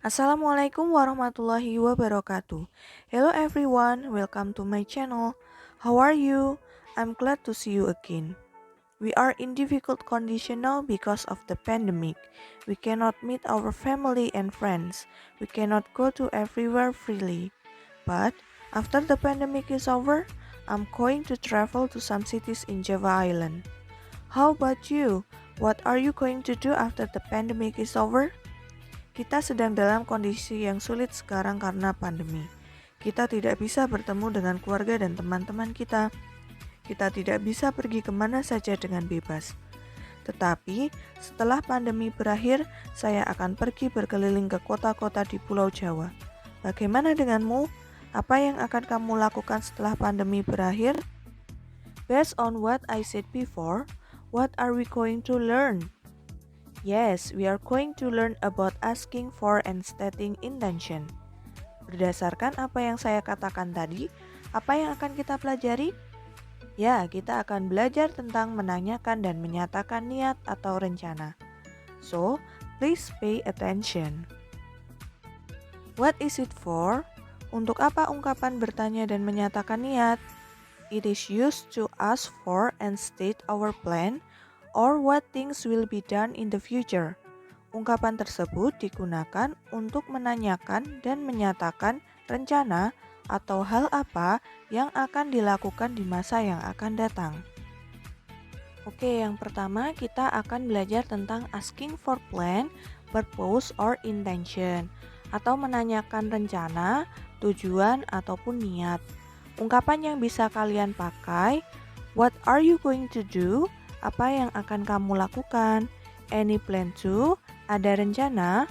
Assalamualaikum warahmatullahi wabarakatuh. Hello everyone, welcome to my channel. How are you? I'm glad to see you again. We are in difficult condition now because of the pandemic. We cannot meet our family and friends. We cannot go to everywhere freely. But after the pandemic is over, I'm going to travel to some cities in Java Island. How about you? What are you going to do after the pandemic is over? Kita sedang dalam kondisi yang sulit sekarang karena pandemi. Kita tidak bisa bertemu dengan keluarga dan teman-teman kita. Kita tidak bisa pergi kemana saja dengan bebas. Tetapi setelah pandemi berakhir, saya akan pergi berkeliling ke kota-kota di Pulau Jawa. Bagaimana denganmu? Apa yang akan kamu lakukan setelah pandemi berakhir? Based on what I said before, what are we going to learn? Yes, we are going to learn about asking for and stating intention. Berdasarkan apa yang saya katakan tadi, apa yang akan kita pelajari? Ya, kita akan belajar tentang menanyakan dan menyatakan niat atau rencana. So, please pay attention. What is it for? Untuk apa ungkapan bertanya dan menyatakan niat? It is used to ask for and state our plan or what things will be done in the future. Ungkapan tersebut digunakan untuk menanyakan dan menyatakan rencana atau hal apa yang akan dilakukan di masa yang akan datang. Oke, yang pertama kita akan belajar tentang asking for plan, purpose, or intention, atau menanyakan rencana, tujuan, ataupun niat. Ungkapan yang bisa kalian pakai, what are you going to do? Apa yang akan kamu lakukan? Any plan to? Ada rencana?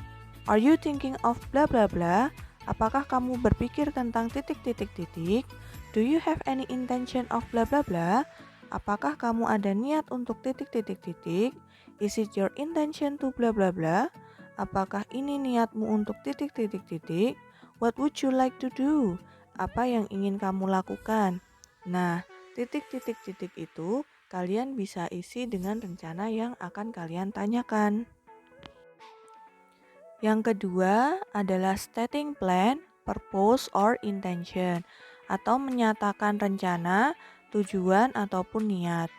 Are you thinking of bla bla bla? Apakah kamu berpikir tentang titik-titik-titik? Do you have any intention of bla bla bla? Apakah kamu ada niat untuk titik-titik-titik? Is it your intention to bla bla bla? Apakah ini niatmu untuk titik-titik-titik? What would you like to do? Apa yang ingin kamu lakukan? Nah, titik-titik-titik itu kalian bisa isi dengan rencana yang akan kalian tanyakan. Yang kedua adalah stating plan, purpose, or intention, atau menyatakan rencana, tujuan, ataupun niat.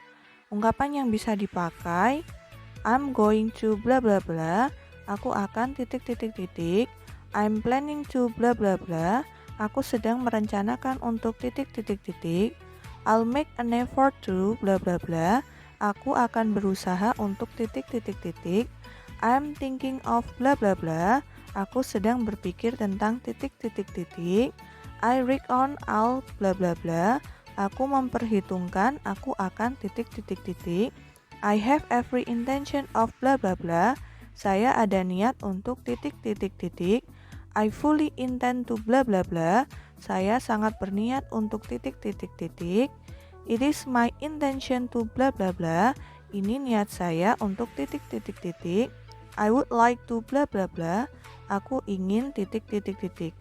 Ungkapan yang bisa dipakai, I'm going to bla bla bla, aku akan titik-titik-titik, I'm planning to bla bla bla, aku sedang merencanakan untuk titik-titik-titik, I'll make an effort to bla bla bla, aku akan berusaha untuk titik-titik-titik, I'm thinking of bla bla bla, aku sedang berpikir tentang titik-titik-titik, I reckon I'll bla bla bla, aku memperhitungkan aku akan titik-titik-titik, I have every intention of bla bla bla, saya ada niat untuk titik-titik-titik, I fully intend to bla bla bla, saya sangat berniat untuk titik-titik-titik, it is my intention to bla bla bla, ini niat saya untuk titik-titik-titik, I would like to bla bla bla, aku ingin titik-titik-titik.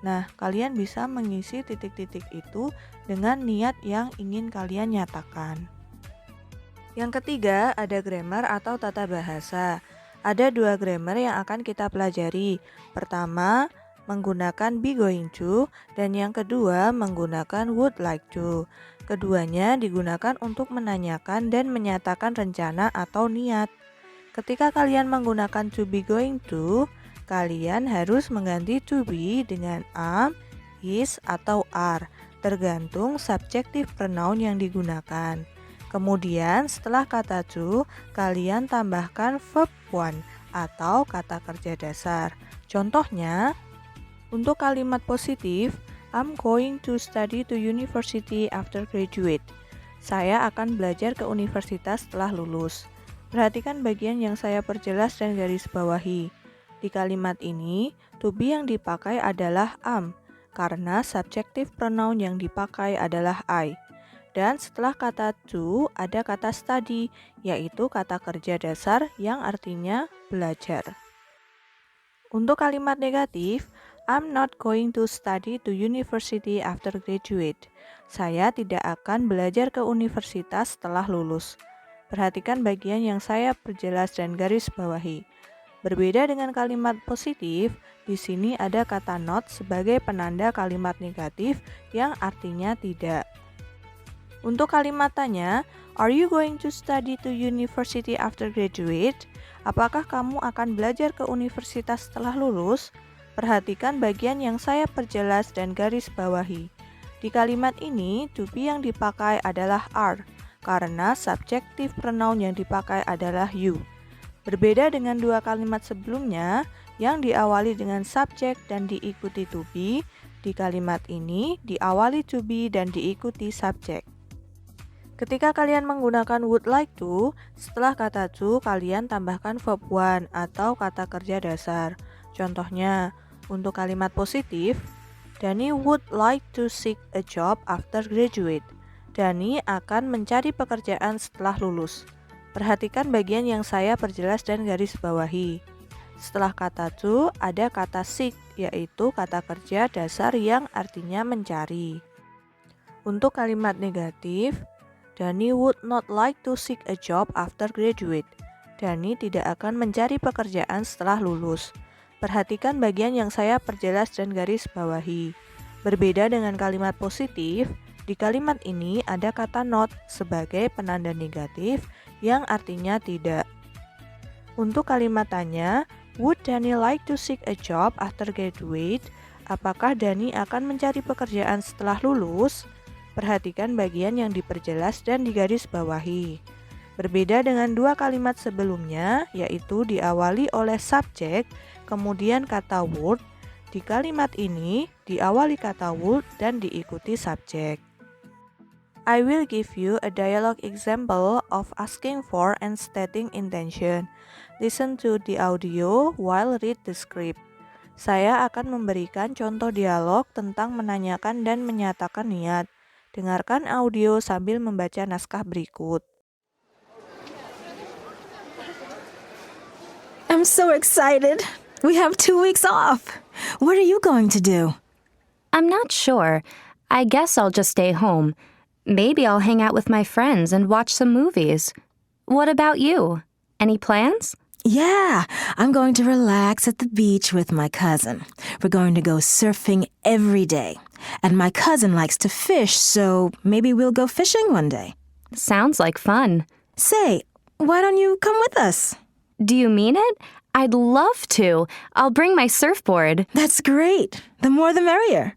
Nah, kalian bisa mengisi titik-titik itu dengan niat yang ingin kalian nyatakan. Yang ketiga, ada grammar atau tata bahasa. Ada dua grammar yang akan kita pelajari. Pertama, menggunakan be going to, dan yang kedua menggunakan would like to. Keduanya digunakan untuk menanyakan dan menyatakan rencana atau niat. Ketika kalian menggunakan to be going to, kalian harus mengganti to be dengan am, is, atau are, tergantung subjective pronoun yang digunakan. Kemudian setelah kata to, kalian tambahkan verb one atau kata kerja dasar. Contohnya, untuk kalimat positif, I'm going to study to university after graduate. Saya akan belajar ke universitas setelah lulus. Perhatikan bagian yang saya perjelas dan garis bawahi. Di kalimat ini, to be yang dipakai adalah am, karena subjective pronoun yang dipakai adalah I. Dan setelah kata to, ada kata study, yaitu kata kerja dasar yang artinya belajar. Untuk kalimat negatif, I'm not going to study to university after graduate. Saya tidak akan belajar ke universitas setelah lulus. Perhatikan bagian yang saya perjelas dan garis bawahi. Berbeda dengan kalimat positif, di sini ada kata not sebagai penanda kalimat negatif yang artinya tidak. Untuk kalimat tanya, are you going to study to university after graduate? Apakah kamu akan belajar ke universitas setelah lulus? Perhatikan bagian yang saya perjelas dan garis bawahi. Di kalimat ini, to be yang dipakai adalah are, karena subjektif pronoun yang dipakai adalah you. Berbeda dengan dua kalimat sebelumnya yang diawali dengan subjek dan diikuti to be, di kalimat ini diawali to be dan diikuti subjek. Ketika kalian menggunakan would like to, setelah kata to kalian tambahkan verb one atau kata kerja dasar. Contohnya, untuk kalimat positif, Dani would like to seek a job after graduate. Dani akan mencari pekerjaan setelah lulus. Perhatikan bagian yang saya perjelas dan garis bawahi. Setelah kata to, ada kata seek, yaitu kata kerja dasar yang artinya mencari. Untuk kalimat negatif, Dani would not like to seek a job after graduate. Dani tidak akan mencari pekerjaan setelah lulus. Perhatikan bagian yang saya perjelas dan garis bawahi. Berbeda dengan kalimat positif, di kalimat ini ada kata not sebagai penanda negatif yang artinya tidak. Untuk kalimat tanya, would Dani like to seek a job after graduate? Apakah Dani akan mencari pekerjaan setelah lulus? Perhatikan bagian yang diperjelas dan digaris bawahi. Berbeda dengan dua kalimat sebelumnya, yaitu diawali oleh subjek, kemudian kata would. Di kalimat ini, diawali kata would dan diikuti subjek. I will give you a dialogue example of asking for and stating intention. Listen to the audio while read the script. Saya akan memberikan contoh dialog tentang menanyakan dan menyatakan niat. Dengarkan audio sambil membaca naskah berikut. I'm so excited. We have 2 weeks off. What are you going to do? I'm not sure. I guess I'll just stay home. Maybe I'll hang out with my friends and watch some movies. What about you? Any plans? Yeah, I'm going to relax at the beach with my cousin. We're going to go surfing every day. And my cousin likes to fish, so maybe we'll go fishing one day. Sounds like fun. Say, why don't you come with us? Do you mean it? I'd love to. I'll bring my surfboard. That's great. The more the merrier.